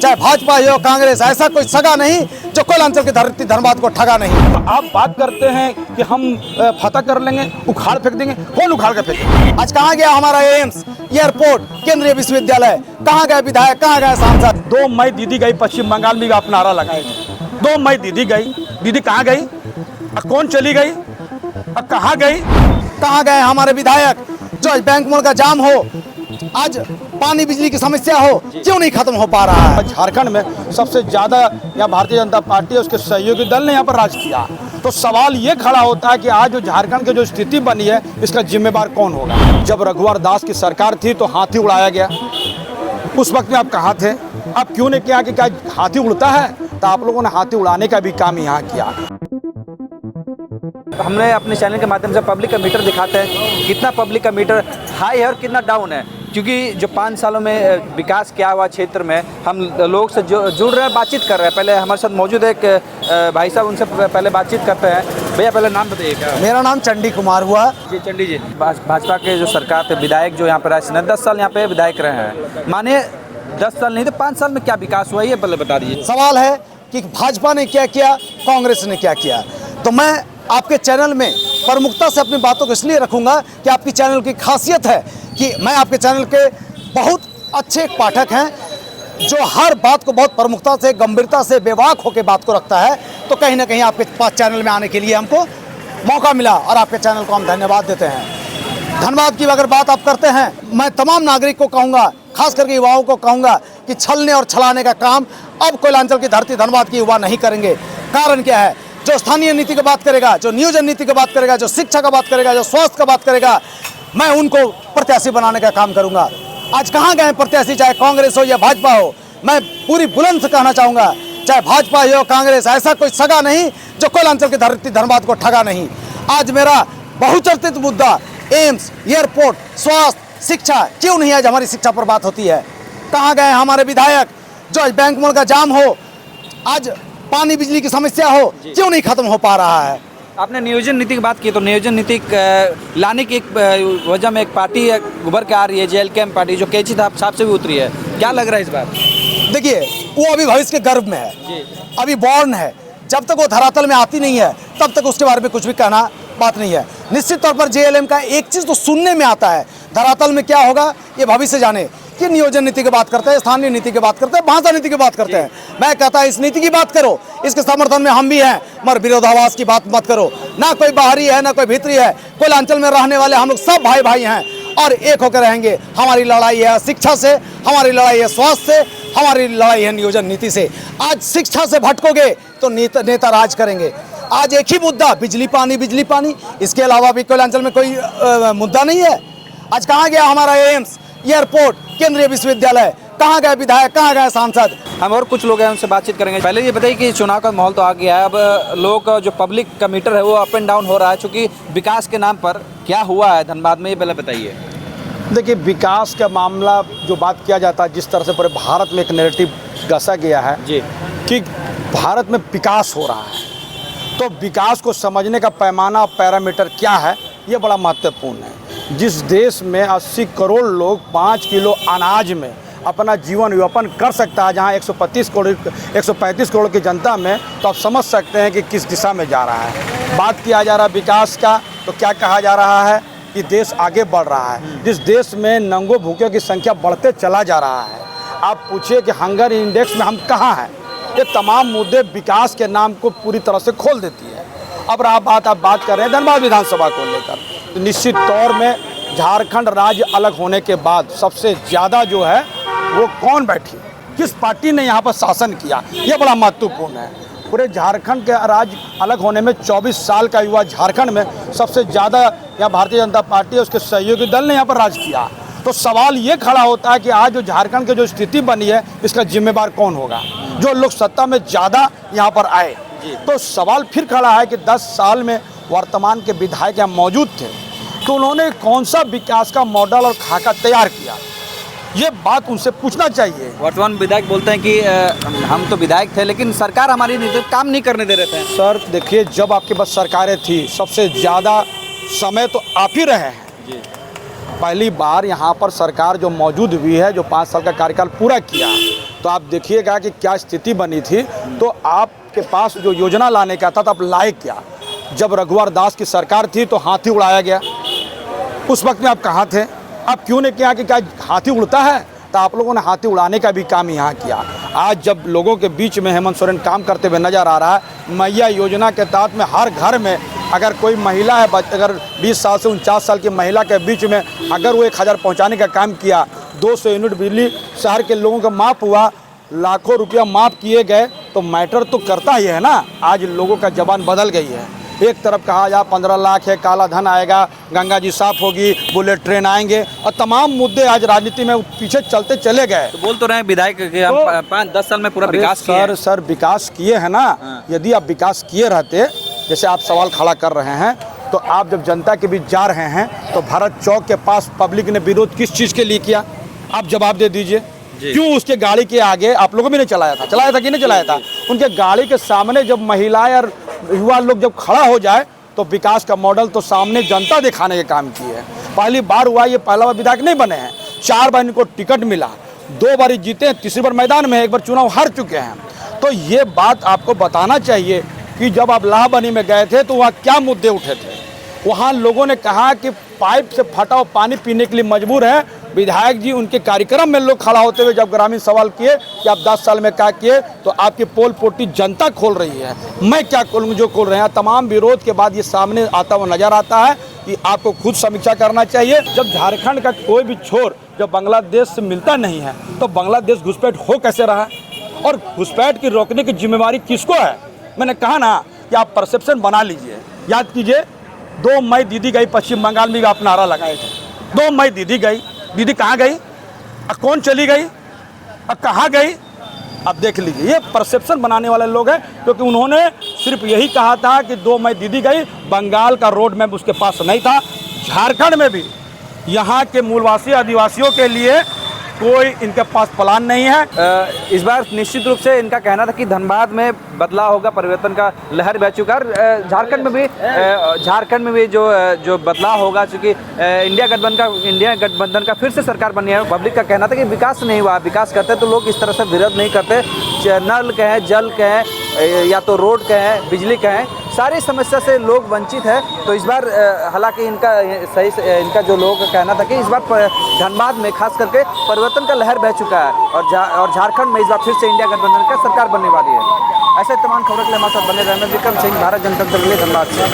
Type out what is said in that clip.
चाहे भाजपा हो कांग्रेस, ऐसा कोई सगा नहीं जो कोयलांचल की धरती धनबाद को ठगा नहीं। आप बात करते हैं कि हम फतह कर लेंगे, उखाड़ फेंक देंगे, कौन उखाड़ कर फेंकेंगे? आज कहाँ गया हमारा एम्स, एयरपोर्ट, केंद्रीय विश्वविद्यालय, कहाँ गए विधायक, कहाँ गए सांसद? 2 मई दीदी गई पश्चिम बंगाल में, आप नारा लगाए थे। 2 मई दीदी गई, दीदी कहाँ गई, कौन चली गई, कहाँ गई? कहाँ गए हमारे विधायक जो आज बैंक मोड़ का जाम हो, आज पानी बिजली की समस्या हो, क्यों नहीं खत्म हो पा रहा है? झारखंड में सबसे ज्यादा यहाँ भारतीय जनता पार्टी है, उसके सहयोगी दल ने यहाँ पर राज किया। तो सवाल ये खड़ा होता है कि आज जो झारखंड की जो स्थिति बनी है, इसका जिम्मेदार कौन होगा? जब रघुवर दास की सरकार थी तो हाथी उड़ाया गया, उस वक्त में आप कहाँ थे? आप क्यों नहीं किया कि क्या हाथी उड़ता है? तो आप लोगों ने हाथी उड़ाने का भी काम यहाँ किया। हमने अपने चैनल के माध्यम से पब्लिक का मीटर दिखाते हैं, कितना पब्लिक का मीटर हाई है और कितना डाउन है, क्योंकि जो 5 सालों में विकास किया हुआ क्षेत्र में हम लोग से जुड़ रहे हैं, बातचीत कर रहे हैं। पहले हमारे साथ मौजूद एक भाई साहब, उनसे पहले बातचीत करते हैं। भैया पहले नाम बताइएगा। मेरा नाम चंडी कुमार हुआ जी। चंडी जी, भाजपा के जो सरकार थे, विधायक जो यहाँ पर आए, 10 साल यहाँ पे विधायक रहे हैं, माने 10 साल नहीं तो 5 साल में क्या विकास हुआ, ये पहले बता दीजिए। सवाल है कि भाजपा ने क्या किया, कांग्रेस ने क्या किया। तो मैं आपके चैनल में प्रमुखता से अपनी बातों को इसलिए रखूंगा कि आपकी चैनल की खासियत है कि मैं आपके चैनल के बहुत अच्छे पाठक हैं जो हर बात को बहुत प्रमुखता से, गंभीरता से, बेबाक होकर बात को रखता है। तो कहीं ना कहीं आपके पास चैनल में आने के लिए हमको मौका मिला और आपके चैनल को हम धन्यवाद देते हैं। धनबाद की अगर बात आप करते हैं, मैं तमाम नागरिक को कहूँगा, खास करके युवाओं को कहूँगा कि छलने और छलाने का काम अब कोयलांचल की धरती धनबाद के युवा नहीं करेंगे। कारण क्या है? जो स्थानीय नीति की बात करेगा, जो नियोजन नीति की बात करेगा, जो शिक्षा का बात करेगा, जो स्वास्थ्य का बात करेगा, मैं उनको प्रत्याशी बनाने का काम करूंगा। आज कहाँ गए प्रत्याशी, चाहे कांग्रेस हो या भाजपा हो? मैं पूरी बुलंद से कहना चाहूँगा, चाहे भाजपा हो कांग्रेस, ऐसा कोई सगा नहीं जो कोयलांचल की धरती धनबाद को ठगा नहीं। आज मेरा बहुचर्चित मुद्दा एम्स, एयरपोर्ट, स्वास्थ्य, शिक्षा, क्यों नहीं आज हमारी शिक्षा पर बात होती है? कहाँ गए हमारे विधायक जो आज बैंक मोड़ का जाम हो, आज पानी बिजली की समस्या हो, क्यों नहीं खत्म हो पा रहा है? आपने नियोजन नीति की बात की, तो नियोजन नीति लाने की एक वजह में एक पार्टी उभर के आ रही है, JLK पार्टी, जो कैची साहब से भी उतरी है। क्या लग रहा है इस बार? देखिए, वो अभी भविष्य के गर्भ में है, अभी बॉर्न है। जब तक वो धरातल में आती नहीं है तब तक उसके बारे में कुछ भी कहना बात नहीं है। निश्चित तौर पर JLM का एक चीज़ तो सुनने में आता है, धरातल में क्या होगा ये भविष्य जाने। कि नियोजन नीति की बात करते हैं, स्थानीय नीति की बात करते हैं, भाषा नीति की बात करते हैं। मैं कहता है इस नीति की बात करो, इसके समर्थन में हम भी हैं, मगर विरोधाभास की बात मत करो। ना कोई बाहरी है ना कोई भीतरी है, कोयलांचल में रहने वाले हम लोग सब भाई भाई हैं और एक होकर रहेंगे। हमारी लड़ाई है शिक्षा से, हमारी लड़ाई है स्वास्थ्य से, हमारी लड़ाई है नियोजन नीति से। आज शिक्षा से भटकोगे तो नेता राज करेंगे। आज एक ही मुद्दा, बिजली पानी, बिजली पानी, इसके अलावा भी कोयलांचल में कोई मुद्दा नहीं है। आज कहाँ गया हमारा एम्स, एयरपोर्ट, केंद्रीय विश्वविद्यालय, कहाँ गए विधायक, कहाँ गए सांसद? हम और कुछ लोग हैं, उनसे बातचीत करेंगे। पहले ये बताइए कि चुनाव का माहौल तो आ गया है, अब लोग का जो पब्लिक का मीटर है वो अप एंड डाउन हो रहा है, चूँकि विकास के नाम पर क्या हुआ है धनबाद में, ये पहले बताइए। देखिए, विकास का मामला जो बात किया जाता है, जिस तरह से पूरे भारत में एक नैरेटिव गसा गया है जी कि भारत में विकास हो रहा है, तो विकास को समझने का पैमाना और पैरामीटर क्या है, ये बड़ा महत्वपूर्ण है। जिस देश में 80 करोड़ लोग 5 किलो अनाज में अपना जीवन यापन कर सकता है, जहाँ 135 करोड़ की जनता में, तो आप समझ सकते हैं कि किस दिशा में जा रहा है। बात किया जा रहा है विकास का, तो क्या कहा जा रहा है कि देश आगे बढ़ रहा है। जिस देश में नंगों भूखों की संख्या बढ़ते चला जा रहा है, आप पूछिए कि हंगर इंडेक्स में हम कहाँ हैं। ये तमाम मुद्दे विकास के नाम को पूरी तरह से खोल देती है। अब आप बात कर रहे हैं धनबाद विधानसभा को लेकर, तो निश्चित तौर में झारखंड राज्य अलग होने के बाद सबसे ज़्यादा जो है वो कौन बैठी, किस पार्टी ने यहाँ पर शासन किया, ये बड़ा महत्वपूर्ण है। पूरे झारखंड के राज्य अलग होने में 24 साल का युवा झारखंड में सबसे ज़्यादा यहाँ भारतीय जनता पार्टी है, उसके सहयोगी दल ने यहाँ पर राज किया। तो सवाल ये खड़ा होता है कि आज जो झारखंड की जो स्थिति बनी है, इसका जिम्मेदार कौन होगा? जो लोग सत्ता में ज़्यादा यहाँ पर आए। तो सवाल फिर खड़ा है कि 10 साल में वर्तमान के विधायक यहाँ मौजूद थे, तो उन्होंने कौन सा विकास का मॉडल और खाका तैयार किया, ये बात उनसे पूछना चाहिए। वर्तमान विधायक बोलते हैं कि हम तो विधायक थे लेकिन सरकार हमारी काम नहीं करने दे रहे थे। सर देखिए, जब आपके पास सरकारें थी, सबसे ज़्यादा समय तो आप ही रहे हैं। पहली बार यहाँ पर सरकार जो मौजूद हुई है, जो 5 साल का कार्यकाल पूरा किया, तो आप देखिएगा कि क्या स्थिति बनी थी। तो आपके पास जो योजना लाने का था तो आप लाए क्या? जब रघुवर दास की सरकार थी तो हाथी उड़ाया गया, उस वक्त में आप कहाँ थे? आप क्यों नहीं किया कि क्या हाथी उड़ता है? तो आप लोगों ने हाथी उड़ाने का भी काम यहाँ किया। आज जब लोगों के बीच में हेमंत सोरेन काम करते हुए नज़र आ रहा है, मैया योजना के तहत में हर घर में अगर कोई महिला है, अगर 20 साल से 49 साल की महिला के बीच में अगर वो 1000 पहुँचाने का काम किया, 200 यूनिट बिजली शहर के लोगों का माफ़ हुआ, लाखों रुपया माफ़ किए गए, तो मैटर तो करता ही है ना। आज लोगों का ज़बान बदल गई है। एक तरफ कहा जा 15 लाख है, काला धन आएगा, गंगा जी साफ होगी, बुलेट ट्रेन आएंगे, और तमाम मुद्दे आज राजनीति में पीछे चलते चले गए। तो बोल तो रहे हैं विधायक कि हम 5-10 साल में पूरा विकास किए हैं। सर विकास किए हैं ना। यदि आप विकास किए रहते, जैसे आप सवाल खड़ा कर रहे हैं, तो आप जब जनता के बीच जा रहे हैं तो भारत चौक के पास पब्लिक ने विरोध किस चीज़ के लिए किया? आप जवाब दे दीजिए। क्यों उसके गाड़ी के आगे आप लोगों भी नहीं चलाया था कि नहीं चलाया था? उनके गाड़ी के सामने जब महिलाएं और युवा लोग जब खड़ा हो जाए तो विकास का मॉडल तो सामने जनता दिखाने के काम की है। पहली बार हुआ, ये पहला बार विधायक नहीं बने हैं। 4 बार इनको टिकट मिला, 2 बार जीते हैं, तीसरी बार मैदान में, 1 बार चुनाव हार चुके हैं। तो ये बात आपको बताना चाहिए कि जब आप लाहबनी में गए थे तो वहाँ क्या मुद्दे उठे थे। वहाँ लोगों ने कहा कि पाइप से फटा हुआ पानी पीने के लिए मजबूर है। विधायक जी उनके कार्यक्रम में लोग खड़ा होते हुए जब ग्रामीण सवाल किए कि आप 10 साल में क्या किए, तो आपकी पोल पोटी जनता खोल रही है। मैं क्या खोलूँ जो खोल रहे हैं? तमाम विरोध के बाद ये सामने आता हुआ नजर आता है कि आपको खुद समीक्षा करना चाहिए। जब झारखंड का कोई भी छोर जब बांग्लादेश से मिलता नहीं है तो बांग्लादेश घुसपैठ हो कैसे रहा? और घुसपैठ की रोकने की जिम्मेवारी किसको है? मैंने कहा ना कि आप परसेप्शन बना लीजिए। याद कीजिए 2 मई दीदी गई पश्चिम बंगाल में, आप नारा लगाए थे 2 मई दीदी गई। दीदी कहाँ गई? कौन चली गई? कहाँ गई? अब देख लीजिए, ये परसेप्शन बनाने वाले लोग हैं, क्योंकि उन्होंने सिर्फ यही कहा था कि 2 मई दीदी गई। बंगाल का रोड मैप उसके पास नहीं था। झारखंड में भी यहाँ के मूलवासी आदिवासियों के लिए कोई इनके पास प्लान नहीं है। इस बार निश्चित रूप से इनका कहना था कि धनबाद में बदलाव होगा, परिवर्तन का लहर बह चुका है। झारखंड में भी जो बदलाव होगा, चूँकि इंडिया गठबंधन का फिर से सरकार बनी है। पब्लिक का कहना था कि विकास नहीं हुआ, विकास करते तो लोग इस तरह से विरोध नहीं करते। नल कहें, जल कहें, या तो रोड कहें, बिजली कहें, सारी समस्या से लोग वंचित है। तो इस बार हालांकि इनका जो लोगों का कहना था कि इस बार धनबाद में खास करके परिवर्तन का लहर बह चुका है, और झारखंड में इस बार फिर से इंडिया गठबंधन का सरकार बनने वाली है। ऐसे तमाम खबरों के लिए हमारे साथ बने रहना। विक्रम सिंह, भारत जनता दल के लिए, धनबाद से।